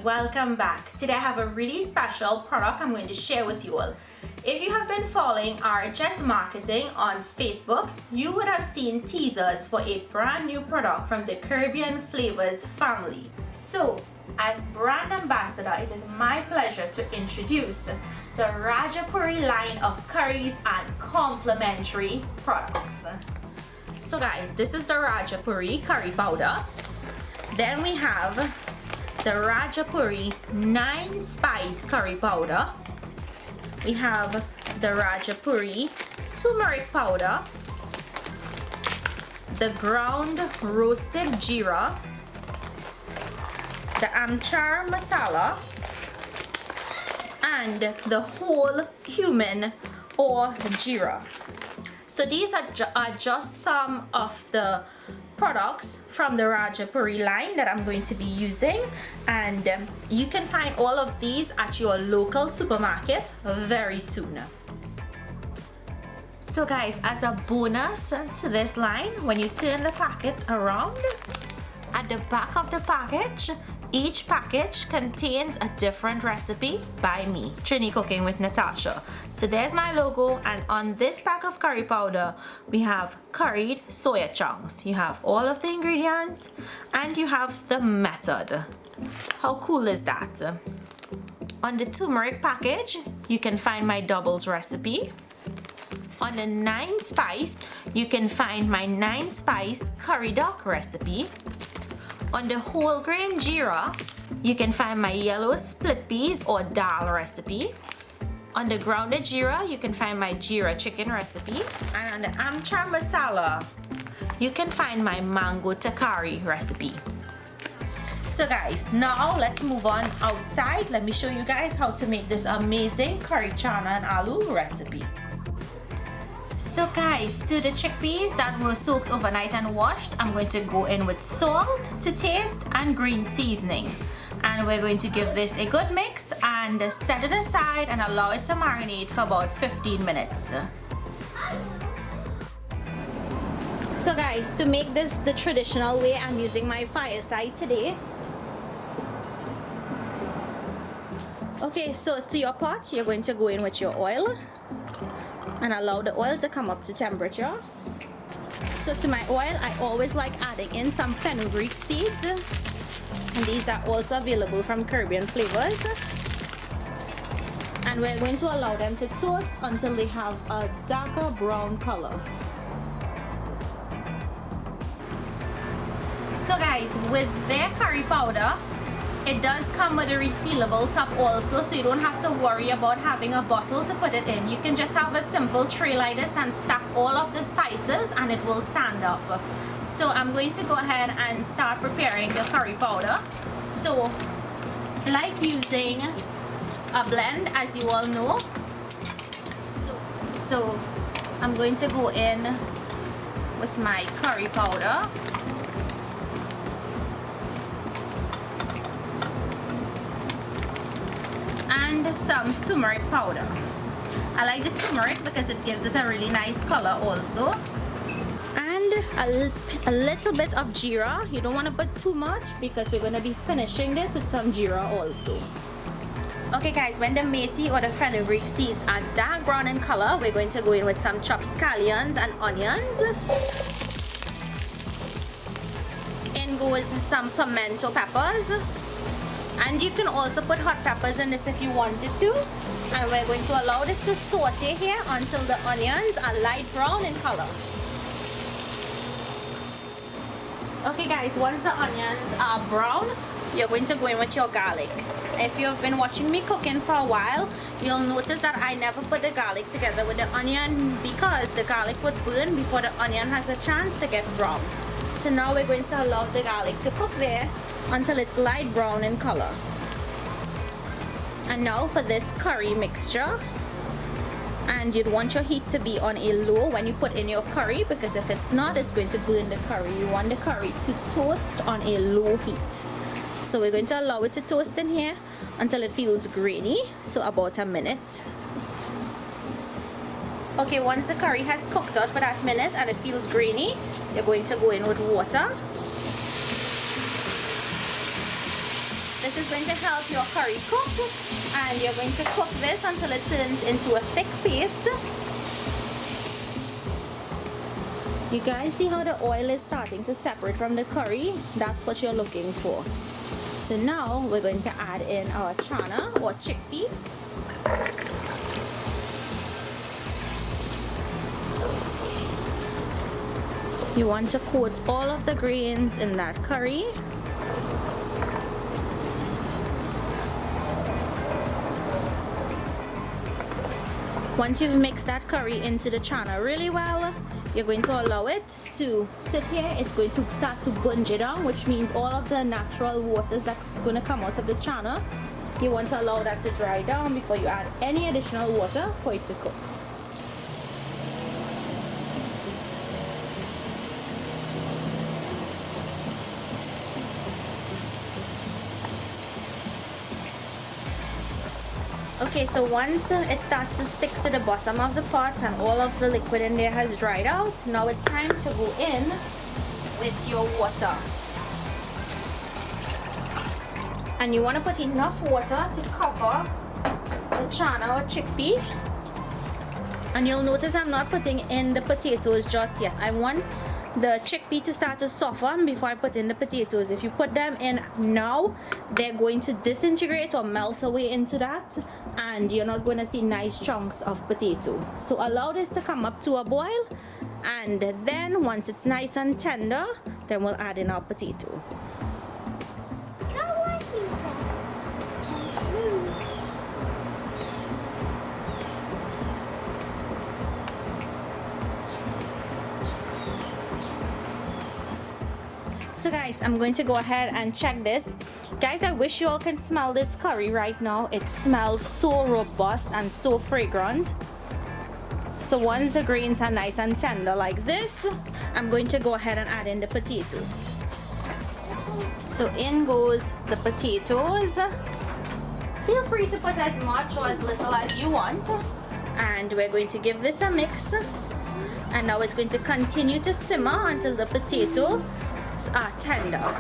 welcome back. Today I have a really special product I'm going to share with you all. If you have been following RHS Marketing on Facebook, you would have seen teasers for a brand new product from the Caribbean Flavors family. So, as brand ambassador, it is my pleasure to introduce the Rajapuri line of curries and complementary products. So guys, this is the Rajapuri curry powder. Then we have the Rajapuri 9 spice curry powder. We have the Rajapuri turmeric powder, the ground roasted geera, the amchar masala, and the whole cumin or geera. So these are just some of the products from the Rajapuri line that I'm going to be using, and you can find all of these at your local supermarket very soon. So guys, as a bonus to this line, when you turn the packet around, at the back of the package, each package contains a different recipe by me, Trini Cooking with Natasha. So there's my logo, and on this pack of curry powder, we have curried soya chunks. You have all of the ingredients and you have the method. How cool is that? On the turmeric package, you can find my doubles recipe. On the 9 spice, you can find my 9 spice curry duck recipe. On the whole grain geera, you can find my yellow split peas or dal recipe. On the grounded geera, you can find my geera chicken recipe. And on the amchar masala, you can find my mango takari recipe. So guys, now let's move on outside. Let me show you guys how to make this amazing curry chana and aloo recipe. So guys, to the chickpeas that were soaked overnight and washed, I'm going to go in with salt to taste and green seasoning. And we're going to give this a good mix and set it aside and allow it to marinate for about 15 minutes. So guys, to make this the traditional way, I'm using my fireside today. Okay, so to your pot, you're going to go in with your oil and allow the oil to come up to temperature. So to my oil, I always like adding in some fenugreek seeds, and these are also available from Caribbean Flavors. And we're going to allow them to toast until they have a darker brown color. So guys, with their curry powder, it does come with a resealable top also, so you don't have to worry about having a bottle to put it in. You can just have a simple tray like this and stack all of the spices and it will stand up. So I'm going to go ahead and start preparing the curry powder. So, like using a blend, as you all know. So I'm going to go in with my curry powder. And some turmeric powder. I like the turmeric because it gives it a really nice color also. And a little bit of geera. You don't want to put too much because we're going to be finishing this with some geera also. Okay guys, when the methi or the fenugreek seeds are dark brown in color, we're going to go in with some chopped scallions and onions. In goes some pimento peppers. And you can also put hot peppers in this if you wanted to. And we're going to allow this to saute here until the onions are light brown in color. Okay guys, once the onions are brown, you're going to go in with your garlic. If you've been watching me cooking for a while, you'll notice that I never put the garlic together with the onion because the garlic would burn before the onion has a chance to get brown. So now we're going to allow the garlic to cook there until it's light brown in color. And now for this curry mixture, and you'd want your heat to be on a low when you put in your curry, because if it's not, it's going to burn the curry. You want the curry to toast on a low heat. So we're going to allow it to toast in here until it feels grainy, so about a minute. Okay, once the curry has cooked out for that minute and it feels grainy, you're going to go in with water. This is going to help your curry cook, and you're going to cook this until it turns into a thick paste. You guys see how the oil is starting to separate from the curry? That's what you're looking for. So now we're going to add in our chana or chickpea. You want to coat all of the grains in that curry. Once you've mixed that curry into the chana really well, you're going to allow it to sit here. It's going to start to bunge down, which means all of the natural waters that's going to come out of the chana, you want to allow that to dry down before you add any additional water for it to cook. Okay, so once it starts to stick to the bottom of the pot and all of the liquid in there has dried out, now it's time to go in with your water. And you want to put enough water to cover the chana or chickpea. And you'll notice I'm not putting in the potatoes just yet. I want the chickpea to start to soften before I put in the potatoes. If you put them in now, they're going to disintegrate or melt away into that, and you're not going to see nice chunks of potato. So allow this to come up to a boil, and then once it's nice and tender, then we'll add in our potato. So guys, I'm going to go ahead and check this. Guys, I wish you all can smell this curry right now. It smells so robust and so fragrant. So once the grains are nice and tender like this, I'm going to go ahead and add in the potato. So in goes the potatoes. Feel free to put as much or as little as you want. And we're going to give this a mix. And now it's going to continue to simmer until the potatoes are tender.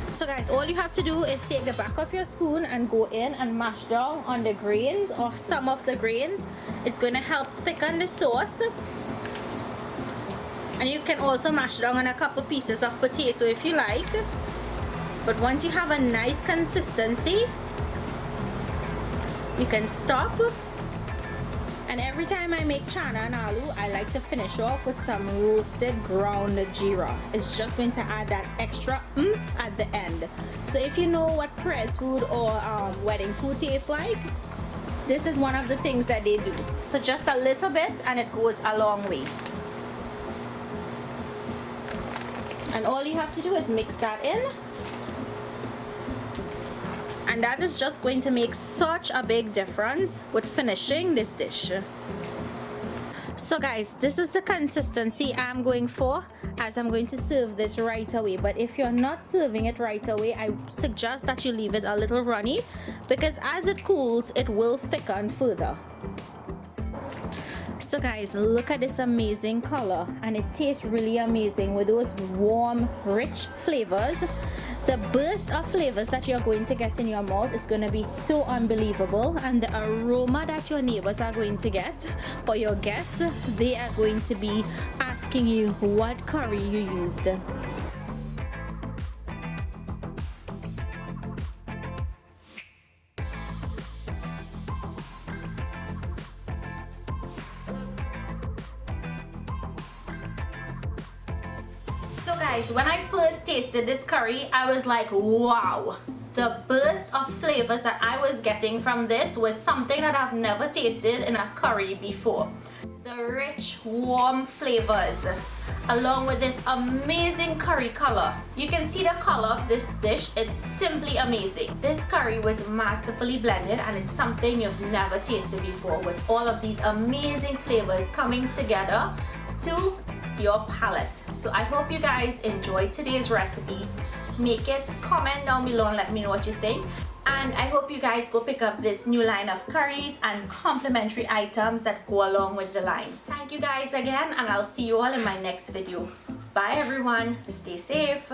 So guys, all you have to do is take the back of your spoon and go in and mash down on the grains or some of the grains. It's going to help thicken the sauce. And you can also mash down on a couple pieces of potato if you like. But once you have a nice consistency, you can stop. And every time I make chana and aloo, I like to finish off with some roasted ground geera. It's just going to add that extra oomph at the end. So if you know what press food or wedding food tastes like, this is one of the things that they do. So just a little bit and it goes a long way. And all you have to do is mix that in. And that is just going to make such a big difference with finishing this dish. So guys, this is the consistency I'm going for as I'm going to serve this right away. But if you're not serving it right away, I suggest that you leave it a little runny, because as it cools, it will thicken further. So guys, look at this amazing color, and it tastes really amazing with those warm, rich flavors. The burst of flavors that you're going to get in your mouth is going to be so unbelievable, and the aroma that your neighbors are going to get, or your guests, they are going to be asking you what curry you used. So guys, when I first tasted this curry, I was like, wow. The burst of flavors that I was getting from this was something that I've never tasted in a curry before. The rich, warm flavors, along with this amazing curry color. You can see the color of this dish, it's simply amazing. This curry was masterfully blended, and it's something you've never tasted before, with all of these amazing flavors coming together to your palate. So I hope you guys enjoyed today's recipe. Make it, comment down below and let me know what you think. And I hope you guys go pick up this new line of curries and complimentary items that go along with the line. Thank you guys again, and I'll see you all in my next video. Bye everyone, stay safe.